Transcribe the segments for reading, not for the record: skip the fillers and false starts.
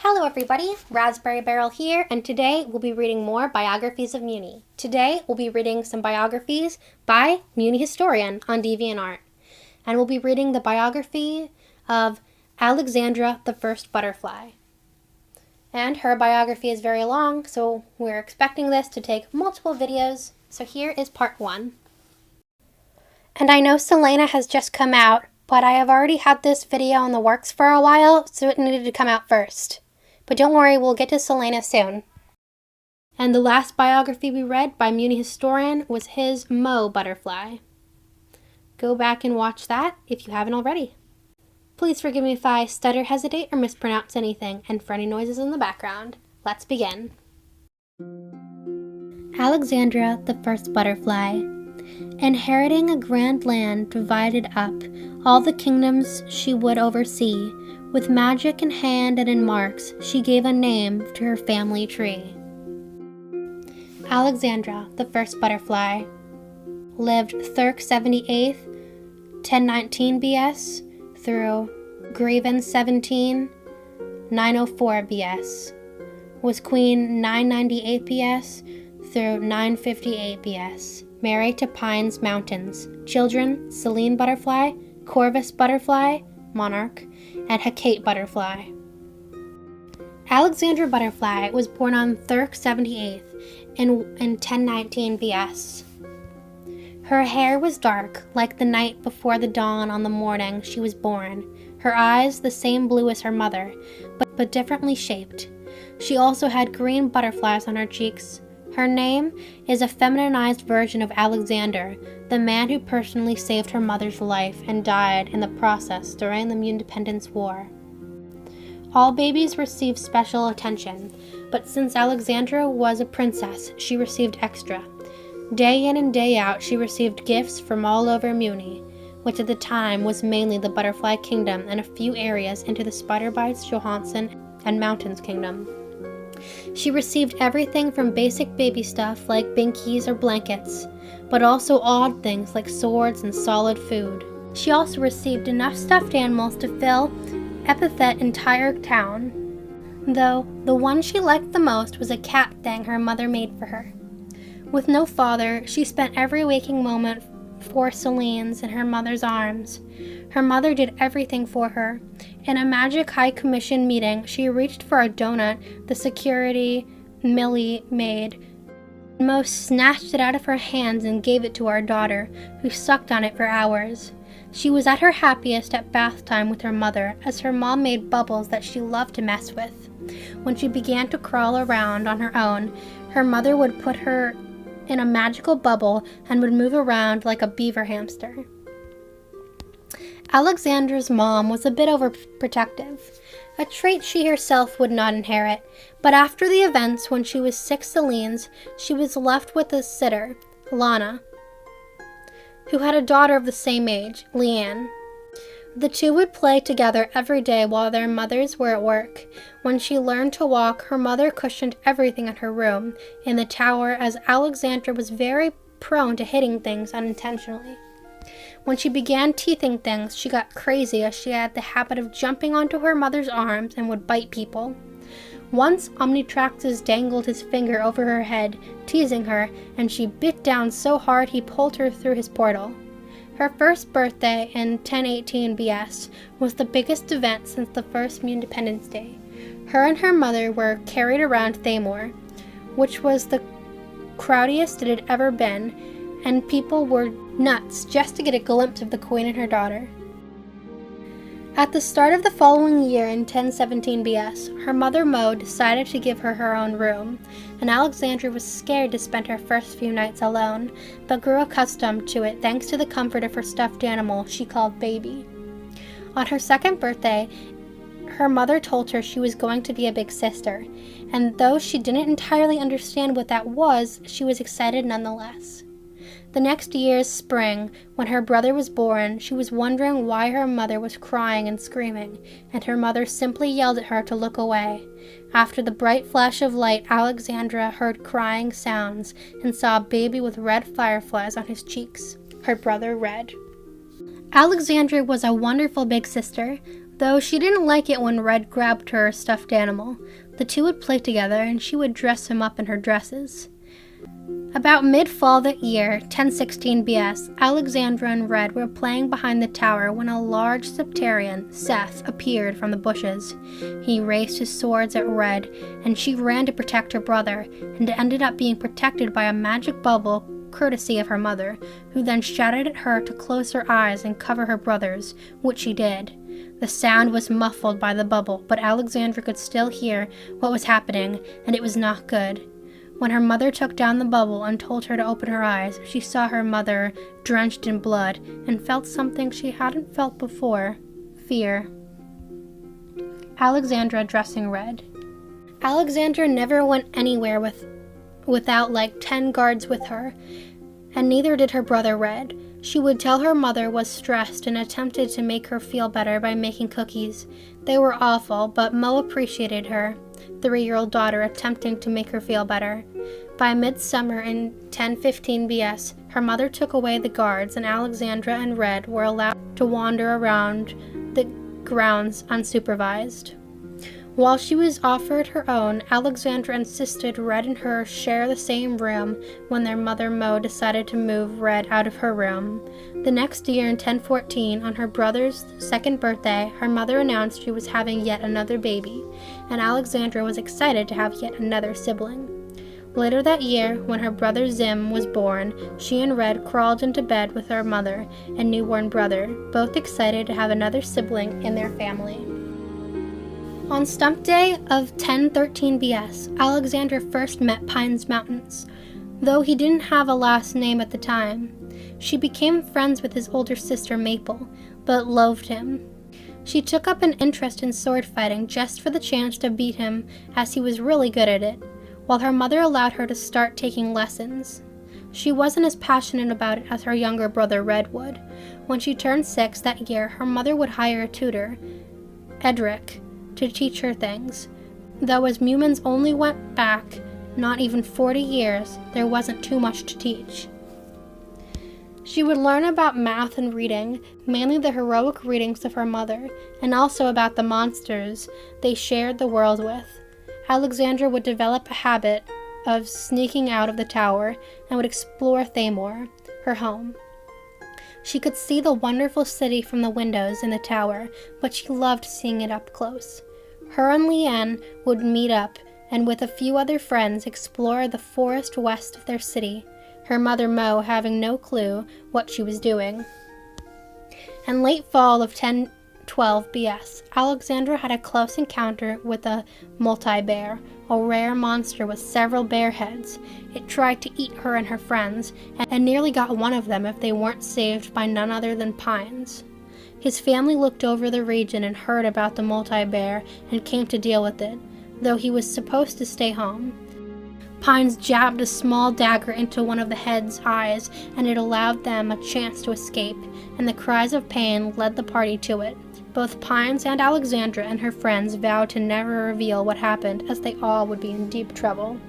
Hello everybody, Raspberry Barrel here, and today we'll be reading more Biographies of Mewni. Today we'll be reading some biographies by Mewni Historian on DeviantArt. And we'll be reading the biography of Alexandra, the First Butterfly. And her biography is very long, so we're expecting this to take multiple videos. So here is part 1. And I know Selena has just come out, but I have already had this video in the works for a while, so it needed to come out first. But don't worry, we'll get to Selena soon. And the last biography we read by Mewni Historian was his Mo butterfly. Go back and watch that if you haven't already. Please forgive me if I stutter, hesitate, or mispronounce anything, and for any noises in the background. Let's begin. Alexandra, the First Butterfly. Inheriting a grand land divided up, all the kingdoms she would oversee, with magic in hand and in marks, she gave a name to her family tree. Alexandra, the First Butterfly, lived Thirk 78th, 1019 BS through Graven 17, 904 BS, was Queen 998 BS through 958 BS, married to Pines Mountains, children Selene Butterfly, Corvus Butterfly, Monarch, and Hecate Butterfly. Alexandra Butterfly was born on Thirk 78th in 1019 BS. Her hair was dark, like the night before the dawn on the morning she was born. Her eyes the same blue as her mother, but differently shaped. She also had green butterflies on her cheeks. Her name is a feminized version of Alexander, the man who personally saved her mother's life and died in the process during the Independence War. All babies receive special attention, but since Alexandra was a princess, she received extra. Day in and day out, she received gifts from all over Mewni, which at the time was mainly the Butterfly Kingdom and a few areas into the Spiderbites, Johansson, and Mountains Kingdom. She received everything from basic baby stuff like binkies or blankets, but also odd things like swords and solid food. She also received enough stuffed animals to fill epithet entire town, though the one she liked the most was a cat thing her mother made for her. With no father, she spent every waking moment for Selene's in her mother's arms. Her mother did everything for her. In a magic high commission meeting, she reached for a donut the security Millie made. Mo snatched it out of her hands and gave it to our daughter, who sucked on it for hours. She was at her happiest at bath time with her mother, as her mom made bubbles that she loved to mess with. When she began to crawl around on her own, her mother would put her in a magical bubble and would move around like a beaver hamster. Alexandra's mom was a bit overprotective, a trait she herself would not inherit, but after the events when she was 6 Selenes, she was left with a sitter, Lana, who had a daughter of the same age, Leanne. The two would play together every day while their mothers were at work. When she learned to walk, her mother cushioned everything in her room in the tower, as Alexandra was very prone to hitting things unintentionally. When she began teething things, she got crazy, as she had the habit of jumping onto her mother's arms and would bite people. Once, Omnitraxus dangled his finger over her head, teasing her, and she bit down so hard he pulled her through his portal. Her first birthday in 1018 BS was the biggest event since the first Independence Day. Her and her mother were carried around Thamor, which was the crowdiest it had ever been, and people were nuts just to get a glimpse of the queen and her daughter. At the start of the following year in 1017 BS, her mother Mo decided to give her her own room, and Alexandra was scared to spend her first few nights alone, but grew accustomed to it thanks to the comfort of her stuffed animal she called Baby. On her second birthday, her mother told her she was going to be a big sister, and though she didn't entirely understand what that was, she was excited nonetheless. The next year's spring, when her brother was born, she was wondering why her mother was crying and screaming, and her mother simply yelled at her to look away. After the bright flash of light, Alexandra heard crying sounds and saw a baby with red fireflies on his cheeks. Her brother read. Alexandra was a wonderful big sister, though she didn't like it when Red grabbed her stuffed animal. The two would play together, and she would dress him up in her dresses. About mid-fall that year, 1016 BS, Alexandra and Red were playing behind the tower when a large Septarian, Seth, appeared from the bushes. He raised his swords at Red, and she ran to protect her brother, and ended up being protected by a magic bubble courtesy of her mother, who then shouted at her to close her eyes and cover her brothers, which she did. The sound was muffled by the bubble, but Alexandra could still hear what was happening, and it was not good. When her mother took down the bubble and told her to open her eyes, she saw her mother drenched in blood and felt something she hadn't felt before: fear. Alexandra dressing Red. Alexandra never went anywhere without like 10 guards with her, and neither did her brother Red. She would tell her mother was stressed and attempted to make her feel better by making cookies. They were awful, but Mo appreciated her 3-year-old daughter attempting to make her feel better. By midsummer in 1015 BS, her mother took away the guards, and Alexandra and Red were allowed to wander around the grounds unsupervised. While she was offered her own, Alexandra insisted Red and her share the same room when their mother Mo decided to move Red out of her room. The next year in 1014, on her brother's 2nd birthday, her mother announced she was having yet another baby, and Alexandra was excited to have yet another sibling. Later that year, when her brother Zim was born, she and Red crawled into bed with her mother and newborn brother, both excited to have another sibling in their family. On Stump Day of 1013 BS, Alexandra first met Pines Mountains, though he didn't have a last name at the time. She became friends with his older sister Maple, but loathed him. She took up an interest in sword fighting just for the chance to beat him, as he was really good at it, while her mother allowed her to start taking lessons. She wasn't as passionate about it as her younger brother Red would. When she turned 6 that year, her mother would hire a tutor, Edric, to teach her things. Though as humans only went back not even 40 years, there wasn't too much to teach. She would learn about math and reading, mainly the heroic readings of her mother, and also about the monsters they shared the world with. Alexandra would develop a habit of sneaking out of the tower and would explore Thamor, her home. She could see the wonderful city from the windows in the tower, but she loved seeing it up close. Her and Leanne would meet up and with a few other friends explore the forest west of their city, her mother Mo having no clue what she was doing. In late fall of 1012 BS, Alexandra had a close encounter with a multi-bear, a rare monster with several bear heads. It tried to eat her and her friends, and nearly got one of them if they weren't saved by none other than Pines. His family looked over the region and heard about the multi-bear and came to deal with it, though he was supposed to stay home. Pines jabbed a small dagger into one of the head's eyes, and it allowed them a chance to escape, and the cries of pain led the party to it. Both Pines and Alexandra and her friends vowed to never reveal what happened, as they all would be in deep trouble.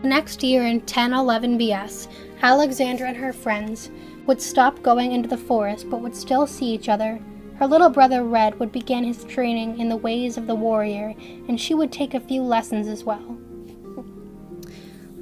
The next year in 1011 BS, Alexandra and her friends would stop going into the forest but would still see each other. Her little brother Red would begin his training in the ways of the warrior, and she would take a few lessons as well.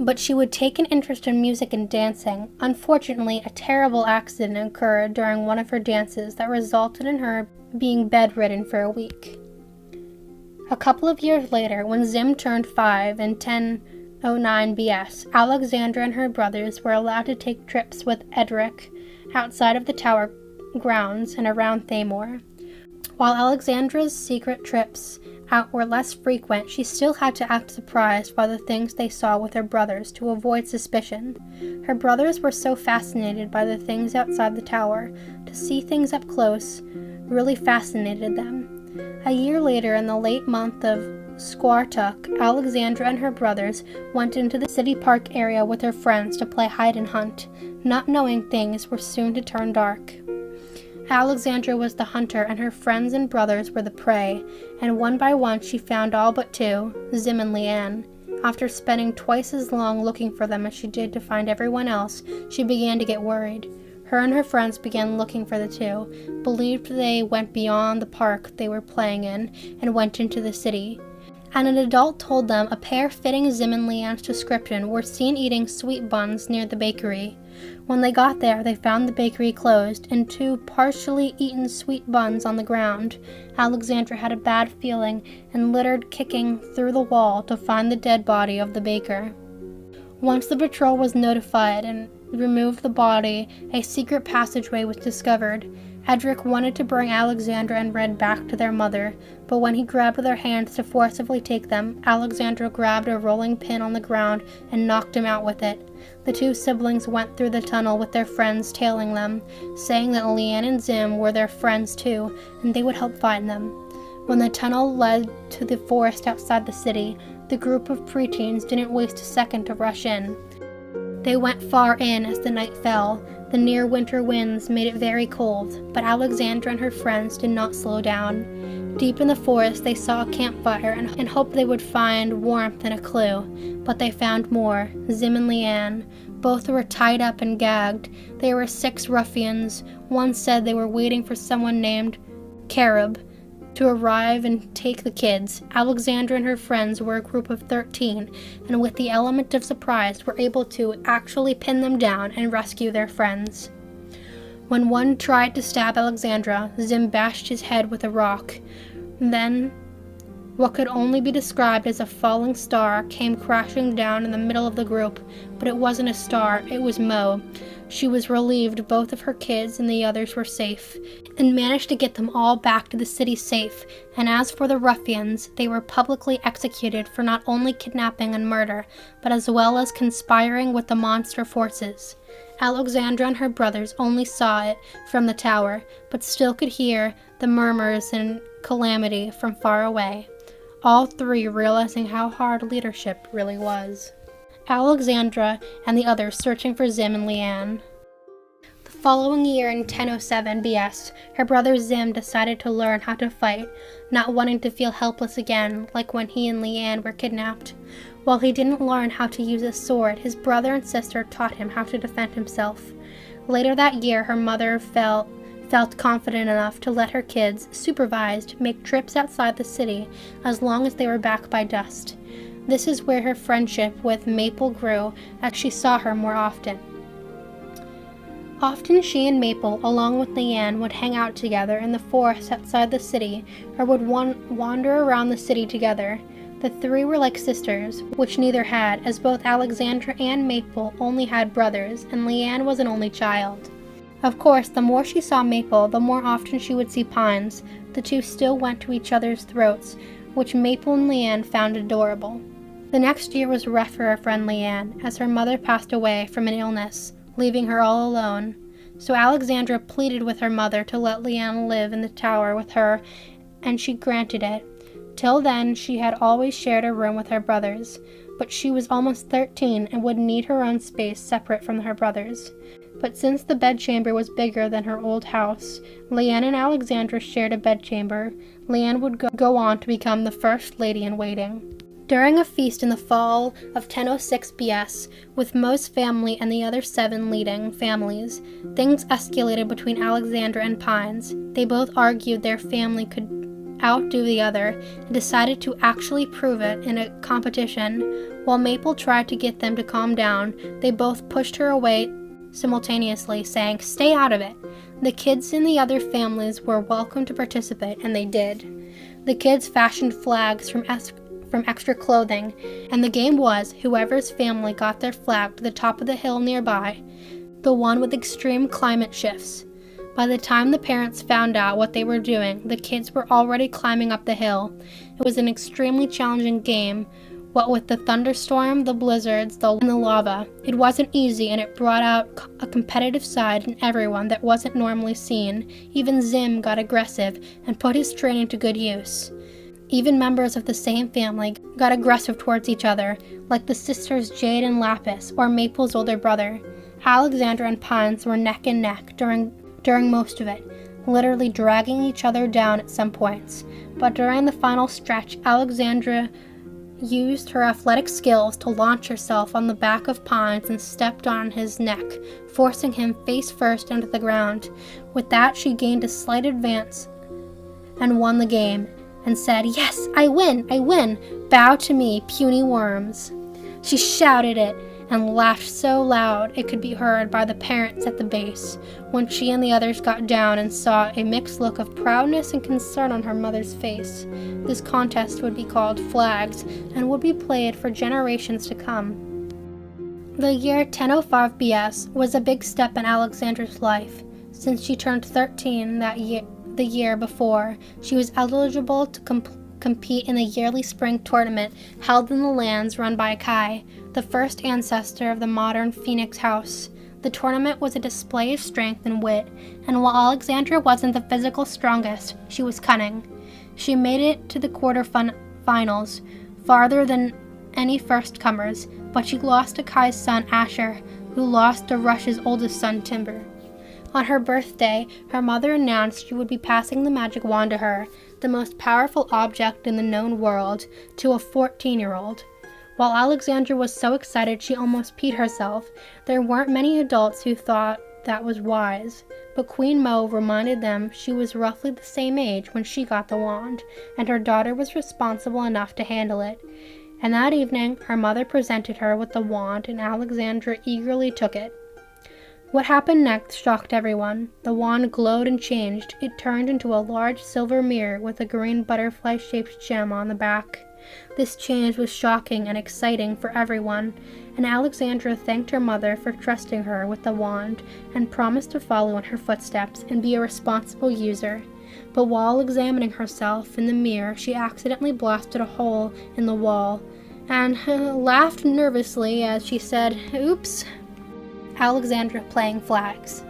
But she would take an interest in music and dancing. Unfortunately, a terrible accident occurred during one of her dances that resulted in her being bedridden for a week. A couple of years later, when Zim turned 5 in 1009 BS, Alexandra and her brothers were allowed to take trips with Edric outside of the tower grounds and around Thamor. While Alexandra's secret trips out were less frequent, she still had to act surprised by the things they saw with her brothers to avoid suspicion. Her brothers were so fascinated by the things outside the tower, to see things up close really fascinated them. A year later, in the late month of Squartuk, Alexandra and her brothers went into the city park area with her friends to play hide and hunt, not knowing things were soon to turn dark. Alexandra was the hunter, and her friends and brothers were the prey, and one by one she found all but 2, Zim and Leanne. After spending twice as long looking for them as she did to find everyone else, she began to get worried. Her and her friends began looking for the two, believed they went beyond the park they were playing in, and went into the city. And an adult told them a pair fitting Zim and Leanne's description were seen eating sweet buns near the bakery. When they got there, they found the bakery closed and 2 partially eaten sweet buns on the ground. Alexandra had a bad feeling and littered, kicking through the wall to find the dead body of the baker. Once the patrol was notified and removed the body, a secret passageway was discovered. Edric wanted to bring Alexandra and Red back to their mother, but when he grabbed their hands to forcibly take them, Alexandra grabbed a rolling pin on the ground and knocked him out with it. The 2 siblings went through the tunnel with their friends tailing them, saying that Leanne and Zim were their friends too, and they would help find them. When the tunnel led to the forest outside the city, the group of preteens didn't waste a second to rush in. They went far in as the night fell. The near winter winds made it very cold, but Alexandra and her friends did not slow down. Deep in the forest, they saw a campfire and hoped they would find warmth and a clue, but they found more. Zim and Leanne. Both were tied up and gagged. They were 6 ruffians. One said they were waiting for someone named Carib to arrive and take the kids. Alexandra and her friends were a group of 13, and with the element of surprise were able to actually pin them down and rescue their friends. When one tried to stab Alexandra, Zim bashed his head with a rock. Then, what could only be described as a falling star came crashing down in the middle of the group, but it wasn't a star, it was Mo. She was relieved both of her kids and the others were safe, and managed to get them all back to the city safe. And as for the ruffians, they were publicly executed for not only kidnapping and murder, but as well as conspiring with the monster forces. Alexandra and her brothers only saw it from the tower, but still could hear the murmurs and calamity from far away. All 3 realizing how hard leadership really was. Alexandra and the others searching for Zim and Leanne. The following year in 1007 BS, her brother Zim decided to learn how to fight, not wanting to feel helpless again like when he and Leanne were kidnapped. While he didn't learn how to use a sword, his brother and sister taught him how to defend himself. Later that year, her mother felt confident enough to let her kids, supervised, make trips outside the city as long as they were back by dusk. This is where her friendship with Maple grew, as she saw her more often. Often she and Maple, along with Leanne, would hang out together in the forest outside the city, or would wander around the city together. The 3 were like sisters, which neither had, as both Alexandra and Maple only had brothers, and Leanne was an only child. Of course, the more she saw Maple, the more often she would see Pines. The 2 still went to each other's throats, which Maple and Leanne found adorable. The next year was rough for her friend Leanne, as her mother passed away from an illness, leaving her all alone. So Alexandra pleaded with her mother to let Leanne live in the tower with her, and she granted it. Till then, she had always shared a room with her brothers, but she was almost 13 and would need her own space separate from her brothers. But since the bedchamber was bigger than her old house, Leanne and Alexandra shared a bedchamber. Leanne would go on to become the first lady-in-waiting. During a feast in the fall of 1006 BS, with Mo's family and the other 7 leading families, things escalated between Alexandra and Pines. They both argued their family could outdo the other and decided to actually prove it in a competition. While Maple tried to get them to calm down, they both pushed her away simultaneously, saying, "Stay out of it." The kids in the other families were welcome to participate, and they did. The kids fashioned flags from extra clothing, and the game was whoever's family got their flag to the top of the hill nearby, the one with extreme climate shifts. By the time the parents found out what they were doing, the kids were already climbing up the hill. It was an extremely challenging game, what with the thunderstorm, the blizzards, and the lava. It wasn't easy, and it brought out a competitive side in everyone that wasn't normally seen. Even Zim got aggressive and put his training to good use. Even members of the same family got aggressive towards each other, like the sisters Jade and Lapis, or Maple's older brother. Alexandra and Pines were neck and neck during most of it, literally dragging each other down at some points. But during the final stretch, Alexandra used her athletic skills to launch herself on the back of Pines and stepped on his neck, forcing him face first into the ground. With that, she gained a slight advance and won the game, and said, "Yes, I win! Bow to me, puny worms." She shouted it and laughed so loud it could be heard by the parents at the base. When she and the others got down and saw a mixed look of proudness and concern on her mother's face, this contest would be called Flags and would be played for generations to come. The year 1005 BS was a big step in Alexandra's life. Since she turned 13 the year before, she was eligible to compete in a yearly spring tournament held in the lands run by Kai, the first ancestor of the modern Phoenix House. The tournament was a display of strength and wit, and while Alexandra wasn't the physical strongest, she was cunning. She made it to the quarterfinals, farther than any first-comers, but she lost to Kai's son Asher, who lost to Rush's oldest son Timber. On her birthday, her mother announced she would be passing the magic wand to her, the most powerful object in the known world, to a 14-year-old. While Alexandra was so excited she almost peed herself, there weren't many adults who thought that was wise, but Queen Mo reminded them she was roughly the same age when she got the wand, and her daughter was responsible enough to handle it. And that evening, her mother presented her with the wand, and Alexandra eagerly took it. What happened next shocked everyone. The wand glowed and changed. It turned into a large silver mirror with a green butterfly-shaped gem on the back. This change was shocking and exciting for everyone, and Alexandra thanked her mother for trusting her with the wand and promised to follow in her footsteps and be a responsible user. But while examining herself in the mirror, she accidentally blasted a hole in the wall and laughed nervously as she said, "Oops." Alexandra playing flags.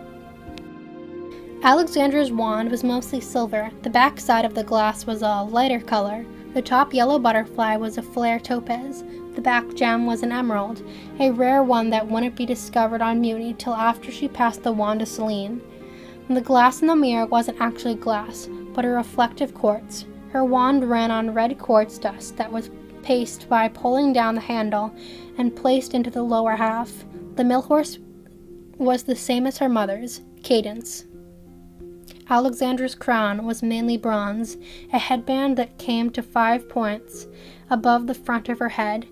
Alexandra's wand was mostly silver. The back side of the glass was a lighter color. The top yellow butterfly was a flare topaz. The back gem was an emerald, a rare one that wouldn't be discovered on Mewni till after she passed the wand to Celine. The glass in the mirror wasn't actually glass, but a reflective quartz. Her wand ran on red quartz dust that was pasted by pulling down the handle and placed into the lower half. The mill horse was the same as her mother's, Cadence. Alexandra's crown was mainly bronze, a headband that came to 5 points above the front of her head.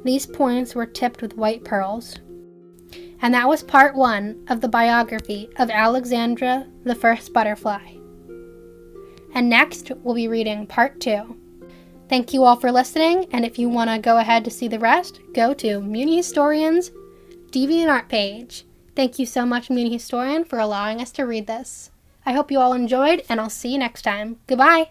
These points were tipped with white pearls. And that was part 1 of the biography of Alexandra the First Butterfly. And next, we'll be reading part 2. Thank you all for listening, and if you want to go ahead to see the rest, go to Mewni Historian's DeviantArt page. Thank you so much, Mewni Historian, for allowing us to read this. I hope you all enjoyed, and I'll see you next time. Goodbye!